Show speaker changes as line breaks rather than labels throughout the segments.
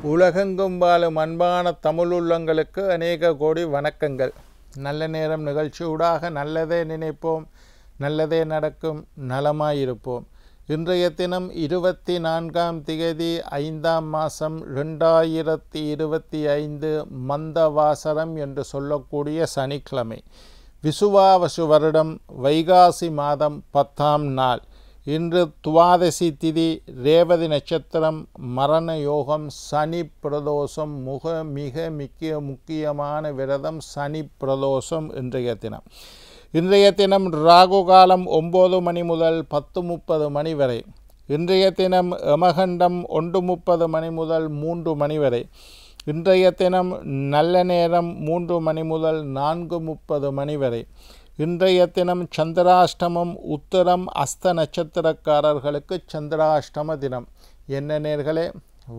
உலகெங்கும் வாழும் அன்பான தமிழுள்ளங்களுக்கு அநேக கோடி வணக்கங்கள். நல்ல நேரம் நிகழ்ச்சியூடாக நல்லதே நினைப்போம், நல்லதே நடக்கும், நலமாயிருப்போம். இன்றைய தினம் 24ஆம் திகதி 5ஆம் மாதம் 2025 மந்தவாசரம் என்று சொல்லக்கூடிய சனிக்கிழமை. விசுவாவசு வருடம் வைகாசி மாதம் 10ஆம் நாள். இன்று துவாதசி திதி, ரேவதி நட்சத்திரம், மரண யோகம், சனி பிரதோஷம். மிக முக்கியமான விரதம் சனி பிரதோஷம். இன்றைய தினம் ராகு காலம் 9 மணி முதல் 10:30 மணி வரை. இன்றைய தினம் யமகண்டம் 1:30 மணி முதல் 3 மணி வரை. இன்றைய தினம் நல்ல நேரம் 3 மணி முதல் 4:30 மணி வரை. இன்றைய தினம் சந்திராஷ்டமம். உத்திரம் அஸ்த நட்சத்திரக்காரர்களுக்கு சந்திராஷ்டம தினம். என்ன நேர்களே,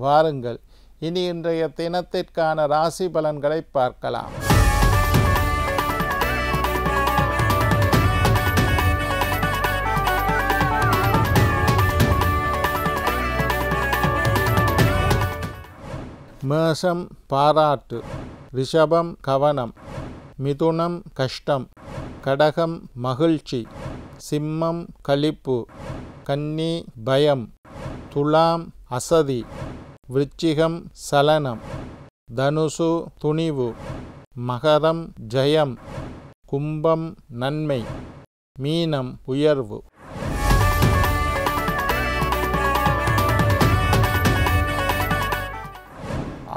வாருங்கள் இனி இன்றைய தினத்திற்கான ராசி பலன்களை பார்க்கலாம். மேஷம் பாராட்டு, ரிஷபம் கவனம், மிதுனம் கஷ்டம், கடகம் மகிழ்ச்சி, சிம்மம் களிப்பு, கன்னி பயம், துலாம் அசதி, விருச்சிகம் சலனம், தனுசு துணிவு, மகரம் ஜெயம், கும்பம் நன்மை, மீனம் உயர்வு.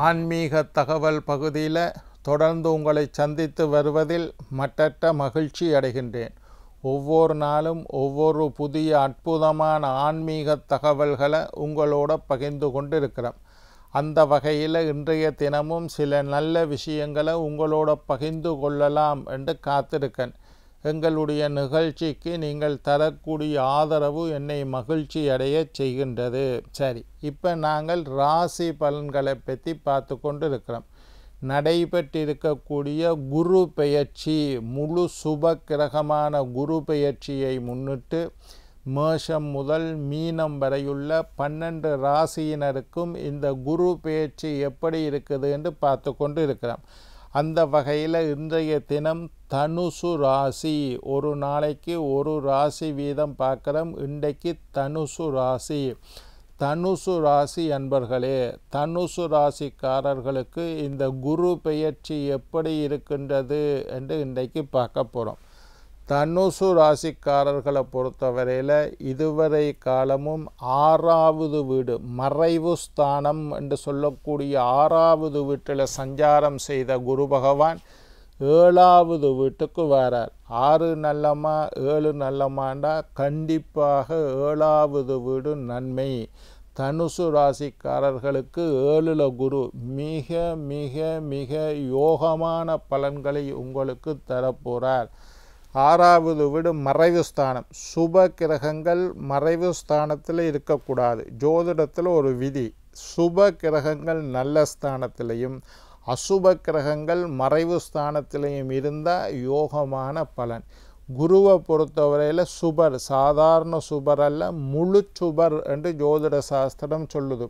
ஆன்மீக தகவல் பகுதியில் தொடர்ந்து உங்களை சந்தித்து வருவதில் மட்டற்ற மகிழ்ச்சி அடைகின்றேன். ஒவ்வொரு நாளும் ஒவ்வொரு புதிய அற்புதமான ஆன்மீக தகவல்களை உங்களோட பகிர்ந்து கொண்டு இருக்கிறோம். அந்த வகையில் இன்றைய தினமும் சில நல்ல விஷயங்களை உங்களோட பகிர்ந்து கொள்ளலாம் என்று காத்திருக்கேன். எங்களுடைய நிகழ்ச்சிக்கு நீங்கள் தரக்கூடிய ஆதரவு என்னை மகிழ்ச்சி அடைய செய்கின்றது. சரி, இப்போ நாங்கள் ராசி பலன்களை பற்றி பார்த்து கொண்டு இருக்கிறோம். நடைபெற்றிருக்கக்கூடிய குரு பெயர்ச்சி, முழு சுப கிரகமான குரு பெயர்ச்சியை முன்னிட்டு மேஷம் முதல் மீனம் வரையுள்ள 12 ராசியினருக்கும் இந்த குரு பெயர்ச்சி எப்படி இருக்குது என்று பார்த்து கொண்டு இருக்கிறோம். அந்த வகையில் இன்றைய தினம் தனுசு ராசி. ஒரு நாளைக்கு ஒரு ராசி வீதம் பார்க்குறோம். இன்றைக்கு தனுசு ராசி. தனுசு ராசி அன்பர்களே, தனுசு ராசிக்காரர்களுக்கு இந்த குரு பெயர்ச்சி எப்படி இருக்கின்றது என்று இன்றைக்கு பார்க்க போகிறோம். தனுசு ராசிக்காரர்களை பொறுத்தவரையில் இதுவரை காலமும் 6வது வீடு, மறைவு ஸ்தானம் என்று சொல்லக்கூடிய 6வது வீட்டில் சஞ்சாரம் செய்த குரு பகவான் 7வது வீட்டுக்கு வரார். 6 நல்லமா 7 நல்லமாண்டா கண்டிப்பாக 7வது வீடு நன்மை. தனுசு ராசிக்காரர்களுக்கு 7ல் குரு மிக மிக மிக யோகமான பலன்களை உங்களுக்கு தரப்போகிறார். 6வது வீடு மறைவு ஸ்தானம். சுப கிரகங்கள் மறைவு ஸ்தானத்தில் இருக்கக்கூடாது. ஜோதிடத்தில் ஒரு விதி, சுப கிரகங்கள் நல்ல ஸ்தானத்திலையும் அசுப கிரகங்கள் மறைவு ஸ்தானத்திலையும் இருந்தால் யோகமான பலன். குருவை பொறுத்தவரையில் சுபர், சாதாரண சுபர் அல்ல, முழு சுபர் என்று ஜோதிட சாஸ்திரம் சொல்லுது.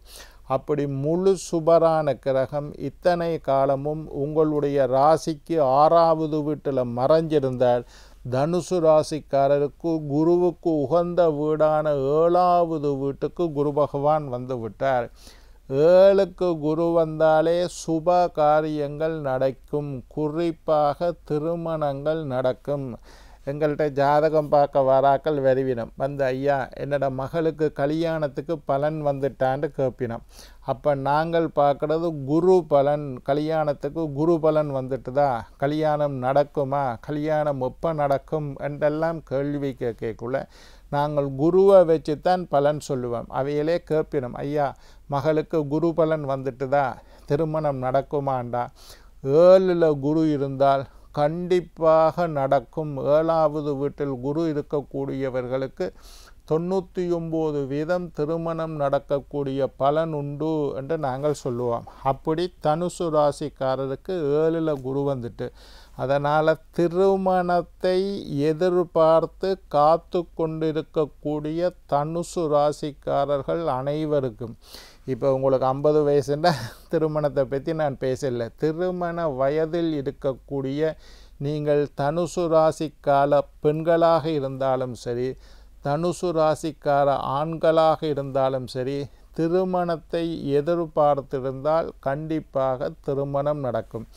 அப்படி முழு சுபரான கிரகம் இத்தனை காலமும் உங்களுடைய ராசிக்கு 6வது வீட்டில் மறைஞ்சிருந்தால் தனுசு ராசிக்காரருக்கு குருவுக்கு உகந்த வீடான 7வது வீட்டுக்கு குரு பகவான் வந்து விட்டார். 7க்கு குரு வந்தாலே சுப காரியங்கள் நடக்கும், குறிப்பாக திருமணங்கள் நடக்கும். எங்கள்கிட்ட ஜாதகம் பார்க்க வராக்கள் வருவினம் வந்து, ஐயா என்னோட மகளுக்கு கல்யாணத்துக்கு பலன் வந்துட்டான்னு கேட்பினோம். அப்போ நாங்கள் பார்க்குறது குரு பலன். கல்யாணத்துக்கு குரு பலன் வந்துட்டுதா, கல்யாணம் நடக்குமா, கல்யாணம் எப்போ நடக்கும் என்றெல்லாம் கேள்வி கேட்கக்குள்ள நாங்கள் குருவை வச்சுத்தான் பலன் சொல்லுவோம். அவையிலே கேட்பினோம், ஐயா மகளுக்கு குரு பலன் வந்துட்டுதா, திருமணம் நடக்குமாண்டா. 7ல் குரு இருந்தால் கண்டிப்பாக நடக்கும். 7வது வீட்டில் குரு இருக்கக்கூடியவர்களுக்கு 99% திருமணம் நடக்கக்கூடிய பலன் உண்டு என்று நாங்கள் சொல்லுவோம். அப்படி தனுசு ராசிக்காரருக்கு 7ல் குரு வந்துட்டு, அதனால் திருமணத்தை எதிர்பார்த்து காத்து கொண்டிருக்கக்கூடிய தனுசு ராசிக்காரர்கள் அனைவருக்கும் இப்போ உங்களுக்கு 50 வயசுன்னா திருமணத்தை பற்றி நான் பேசலை. திருமண வயதில் இருக்கக்கூடிய நீங்கள் தனுசு ராசிக்கால பெண்களாக இருந்தாலும் சரி, தனுசு ராசிக்கார ஆண்களாக இருந்தாலும் சரி, திருமணத்தை எதிர்பார்த்திருந்தால் கண்டிப்பாக திருமணம் நடக்கும்.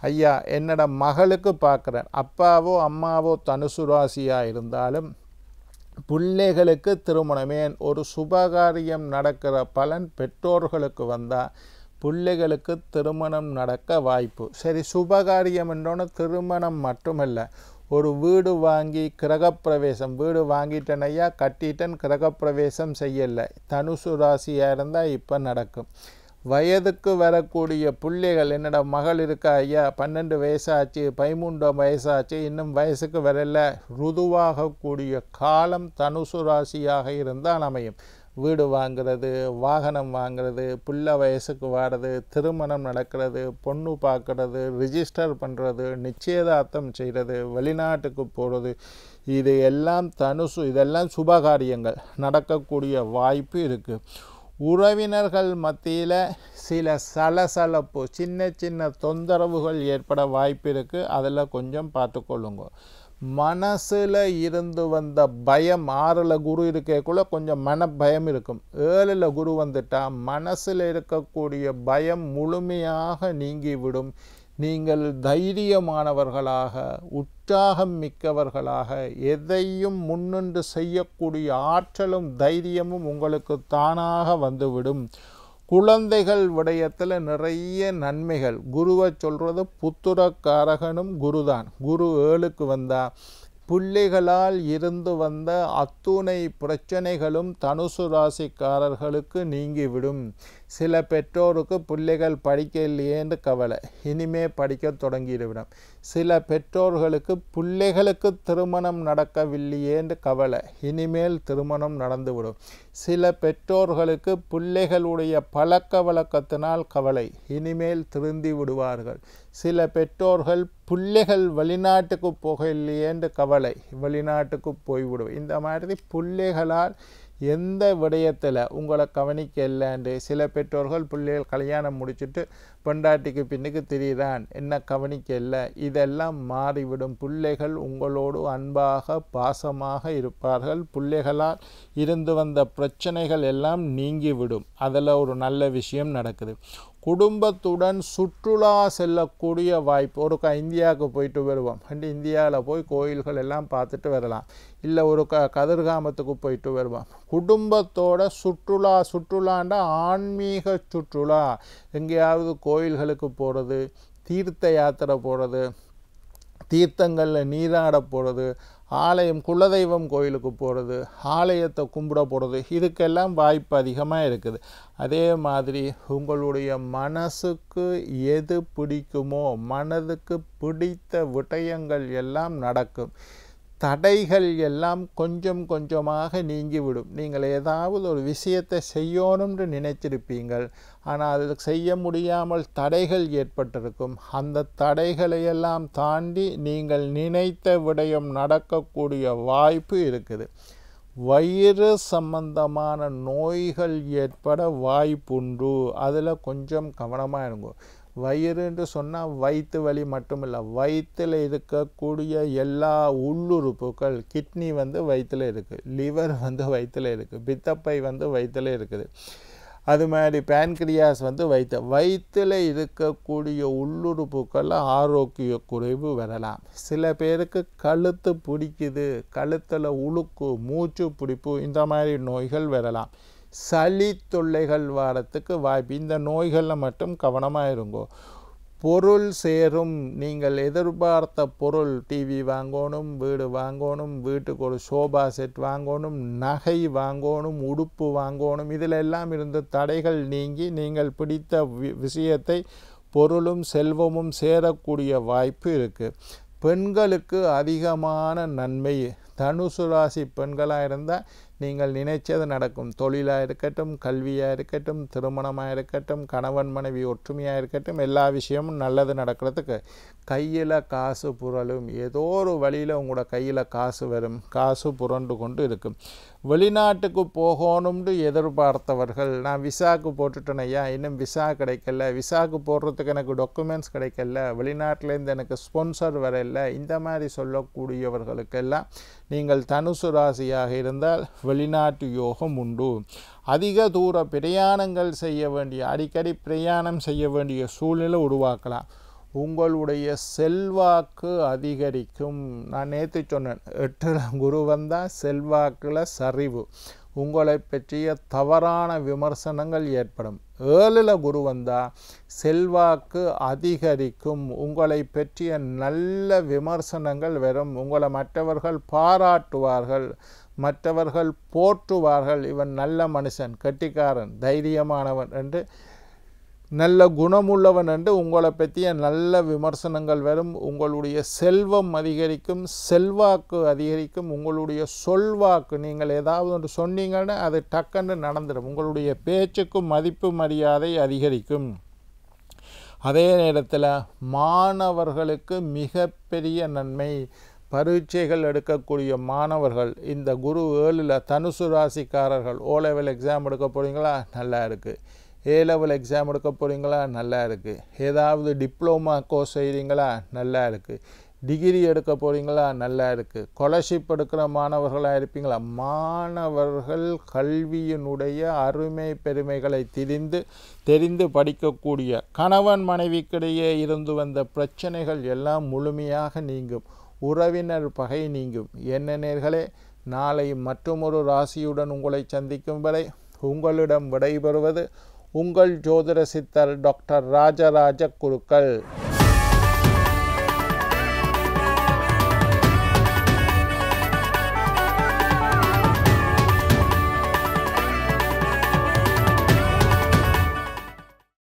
ஐயா, என்னோட மகளுக்கு பார்க்குறேன், அப்பாவோ அம்மாவோ தனுசு ராசியாக இருந்தாலும் பிள்ளைகளுக்கு திருமணமே ஒரு சுபகாரியம் நடக்கிற பலன் பெற்றோர்களுக்கு வந்தால் பிள்ளைகளுக்கு திருமணம் நடக்க வாய்ப்பு. சரி, சுபகாரியம் என்றோன்னு திருமணம் மட்டுமல்ல, ஒரு வீடு வாங்கி கிரகப்பிரவேசம், வீடு வாங்கிட்டேனையா கட்டிட்டன் கிரகப்பிரவேசம் செய்யலை, தனுசு ராசியாக இருந்தால் இப்போ நடக்கும். வயதுக்கு வரக்கூடிய பிள்ளைகள், என்னோட மகள் இருக்கா ஐயா, 12 வயசாச்சு, 13 வயசாச்சு, இன்னும் வயசுக்கு வரல, ருதுவாகக்கூடிய காலம் தனுசு ராசியாக இருந்தால் அமையும். வீடு வாங்கிறது, வாகனம் வாங்கிறது, பிள்ளை வயசுக்கு வாடுறது, திருமணம் நடக்கிறது, பொண்ணு பார்க்குறது, ரிஜிஸ்டர் பண்ணுறது, நிச்சயதார்த்தம் செய்கிறது, வெளிநாட்டுக்கு போகிறது, இது எல்லாம் தனுசு, இதெல்லாம் சுபகாரியங்கள் நடக்கக்கூடிய வாய்ப்பு இருக்குது. உறவினர்கள் மத்தியில் சில சலசலப்பு, சின்ன சின்ன தொந்தரவுகள் ஏற்பட வாய்ப்பு இருக்குது. அதில் கொஞ்சம் பார்த்துக்கொள்ளுங்க. மனசில் இருந்து வந்த பயம், 6ல் குரு இருக்கக்குள்ள கொஞ்சம் மன பயம் இருக்கும். 7ல் குரு வந்துட்டால் மனசில் இருக்கக்கூடிய பயம் முழுமையாக நீங்கிவிடும். நீங்கள் தைரியமானவர்களாக, உற்சாகம் மிக்கவர்களாக, எதையும் முன்னின்று செய்யக்கூடிய ஆற்றலும் தைரியமும் உங்களுக்கு தானாக வந்துவிடும். குழந்தைகள் விடயத்தில் நிறைய நன்மைகள். குருவை சொல்கிறது புத்திரக்காரகனும் குருதான். குரு 7க்கு வந்தால் பிள்ளைகளால் இருந்து வந்த அத்துணை பிரச்சனைகளும் தனுசு ராசிக்காரர்களுக்கு நீங்கிவிடும். சில பெற்றோருக்கு பிள்ளைகள் படிக்க இல்லையேன்னு கவலை, இனிமே படிக்க தொடங்கிவிடும். சில பெற்றோர்களுக்கு பிள்ளைகளுக்கு திருமணம் நடக்கவில்லையேன்னு கவலை, இனிமேல் திருமணம் நடந்துவிடும். சில பெற்றோர்களுக்கு பிள்ளைகளுடைய பழக்க வழக்கத்தினால் கவலை, இனிமேல் திருந்தி விடுவார்கள். சில பெற்றோர்கள் பிள்ளைகள் வெளிநாட்டுக்கு போக இல்லையேன்னு கவலை, வெளிநாட்டுக்கு போய்விடும். இந்த மாதிரி பிள்ளைகளால் எந்த விடயத்தில் உங்களை கவனிக்க இல்லைண்டு சில பெற்றோர்கள் பிள்ளைகள் கல்யாணம் முடிச்சுட்டு பெண்டாட்டிக்கு பின்னுக்கு திரியிறான், என்ன கவனிக்க இல்லை, இதெல்லாம் மாறிவிடும். பிள்ளைகள் உங்களோடு அன்பாக பாசமாக இருப்பார்கள். பிள்ளைகளால் இருந்து வந்த பிரச்சனைகள் எல்லாம் நீங்கிவிடும். அதில் ஒரு நல்ல விஷயம் நடக்குது. குடும்பத்துடன் சுற்றுலா செல்லக்கூடிய வாய்ப்பு. ஒரு இந்தியாவுக்கு போயிட்டு வருவோம், இந்தியாவில் போய் கோயில்கள் எல்லாம் பார்த்துட்டு வரலாம். இல்லை ஒரு கதிர்காமத்துக்கு போயிட்டு வருவோம். குடும்பத்தோட சுற்றுலாண்ட ஆன்மீக சுற்றுலா, எங்கேயாவது கோயில்களுக்கு போகிறது, தீர்த்த யாத்திரை போகிறது, தீர்த்தங்களில் நீராட போகிறது, ஆலயம் குலதெய்வம் கோயிலுக்கு போகிறது, ஆலயத்தை கும்பிட போகிறது, இதுக்கெல்லாம் வாய்ப்பு அதிகமாக இருக்குது. அதே மாதிரி உங்களுடைய மனசுக்கு எது பிடிக்குமோ, மனதுக்கு பிடித்த விடயங்கள் எல்லாம் நடக்கும். தடைகள் எல்லாம் கொஞ்சம் கொஞ்சமாக நீங்கிவிடும். நீங்கள் ஏதாவது ஒரு விஷயத்தை செய்யணும்னு நினைச்சிருப்பீங்கள், ஆனால் அது செய்ய முடியாமல் தடைகள் ஏற்பட்டிருக்கும். அந்த தடைகளையெல்லாம் தாண்டி நீங்கள் நினைத்த விடயம் நடக்கக்கூடிய வாய்ப்பு இருக்குது. வயிறு சம்பந்தமான நோய்கள் ஏற்பட வாய்ப்புண்டு. அதில் கொஞ்சம் கவனமாக இருங்க. வயிறுன்னு சொன்னால் வயிற்று வலி மட்டும் இல்லை, வயிற்றில் இருக்கக்கூடிய எல்லா உள்ளுறுப்புகள், கிட்னி வயிற்றில் இருக்குது, லிவர் வயிற்றில் இருக்குது, பித்தப்பை வயிற்றில் இருக்குது, அது மாதிரி பேன்கிரியாஸ் வயிற்றில் இருக்கக்கூடிய உள்ளுறுப்புக்கள் ஆரோக்கிய குறைவு வரலாம். சில பேருக்கு கழுத்து பிடிக்குது, கழுத்தில் உழுக்கு, மூச்சு பிடிப்பு, இந்த மாதிரி நோய்கள் வரலாம். சளி தொல்லைகள் வாரத்துக்கு வாய்ப்பு. இந்த நோய்களில் மட்டும் கவனமாக இருங்கோ. பொருள் சேரும். நீங்கள் எதிர்பார்த்த பொருள், டிவி வாங்கணும், வீடு வாங்கணும், வீட்டுக்கு ஒரு சோபா செட் வாங்கணும், நகை வாங்கணும், உடுப்பு வாங்கணும், இதில் எல்லாம் இருந்த தடைகள் நீங்கி நீங்கள் பிடித்த விஷயத்தை, பொருளும் செல்வமும் சேரக்கூடிய வாய்ப்பு இருக்குது. பெண்களுக்கு அதிகமான நன்மை. தனுசு ராசி பெண்களாக இருந்தால் நீங்கள் நினைச்சது நடக்கும். தொழிலாக இருக்கட்டும், கல்வியாக இருக்கட்டும், திருமணமாக இருக்கட்டும், கணவன் மனைவி ஒற்றுமையாக இருக்கட்டும், எல்லா விஷயமும் நல்லது நடக்கிறதுக்கு கையில் காசு புரளும். ஏதோ ஒரு வழியில் உங்களோட கையில் காசு வரும், காசு புரண்டு கொண்டு இருக்கும். வெளிநாட்டுக்கு போகணும்னு எதிர்பார்த்தவர்கள், நான் விசாவுக்கு போட்டுட்டேன் ஐயா, இன்னும் விசா கிடைக்கல, விசாவுக்கு போடுறதுக்கு எனக்கு டாக்குமெண்ட்ஸ் கிடைக்கல, வெளிநாட்டிலேருந்து எனக்கு ஸ்பான்சர் வரல, இந்த மாதிரி சொல்லக்கூடியவர்களுக்கெல்லாம் நீங்கள் தனுசு ராசியாக இருந்தால் வெளிநாட்டு யோகம் உண்டு. அதிக தூர பிரயாணங்கள் செய்ய வேண்டிய, அடிக்கடி பிரயாணம் செய்ய வேண்டிய சூழ்நிலை உருவாக்கலாம். உங்களுடைய செல்வாக்கு அதிகரிக்கும். நான் நேற்று சொன்னேன், 8ல் குரு வந்தால் செல்வாக்கில் சரிவு, உங்களை பற்றிய தவறான விமர்சனங்கள் ஏற்படும். 7ல் குரு வந்தால் செல்வாக்கு அதிகரிக்கும், உங்களை பற்றிய நல்ல விமர்சனங்கள் வரும், உங்களை மற்றவர்கள் பாராட்டுவார்கள், மற்றவர்கள் போற்றுவார்கள், இவன் நல்ல மனுஷன், கெட்டிக்காரன், தைரியமானவன் என்று, நல்ல குணமுள்ளவன் என்று உங்களை பற்றிய நல்ல விமர்சனங்கள் வரும். உங்களுடைய செல்வம் அதிகரிக்கும், செல்வாக்கு அதிகரிக்கும், உங்களுடைய சொல்வாக்கு, நீங்கள் ஏதாவது ஒன்று சொன்னீங்கன்னா அது டக்குன்னு நடந்துடும், உங்களுடைய பேச்சுக்கு மதிப்பு மரியாதை அதிகரிக்கும். அதே நேரத்தில் மாணவர்களுக்கு மிகப்பெரிய நன்மை. பரீட்சைகள் எடுக்கக்கூடிய மாணவர்கள், இந்த குரு 7ல் தனுசு ராசிக்காரர்கள், O லெவல் எக்ஸாம் எடுக்க போகிறீங்களா, நல்லா இருக்குது. A லெவல் எக்ஸாம் எடுக்க போகிறீங்களா, நல்லா இருக்குது. ஏதாவது டிப்ளமா கோர்ஸ் செய்கிறீங்களா, நல்லா இருக்குது. டிகிரி எடுக்க போகிறீங்களா, நல்லா இருக்குது. ஸ்காலர்ஷிப் எடுக்கிற மாணவர்களாக இருப்பீங்களா. மாணவர்கள் கல்வியினுடைய அருமை பெருமைகளை தெரிந்து படிக்கக்கூடிய, கணவன் மனைவிக்கிடையே இருந்து வந்த பிரச்சனைகள் எல்லாம் முழுமையாக நீங்கும், உறவினர் பகை நீங்கும். என்ன நேயர்களே, நாளை மற்றொரு ராசியுடன் உங்களை சந்திக்கும் வரை உங்களிடம் விடைபெறுவது உங்கள் ஜோதிட சித்தர் டாக்டர் ராஜராஜ குருக்கள்.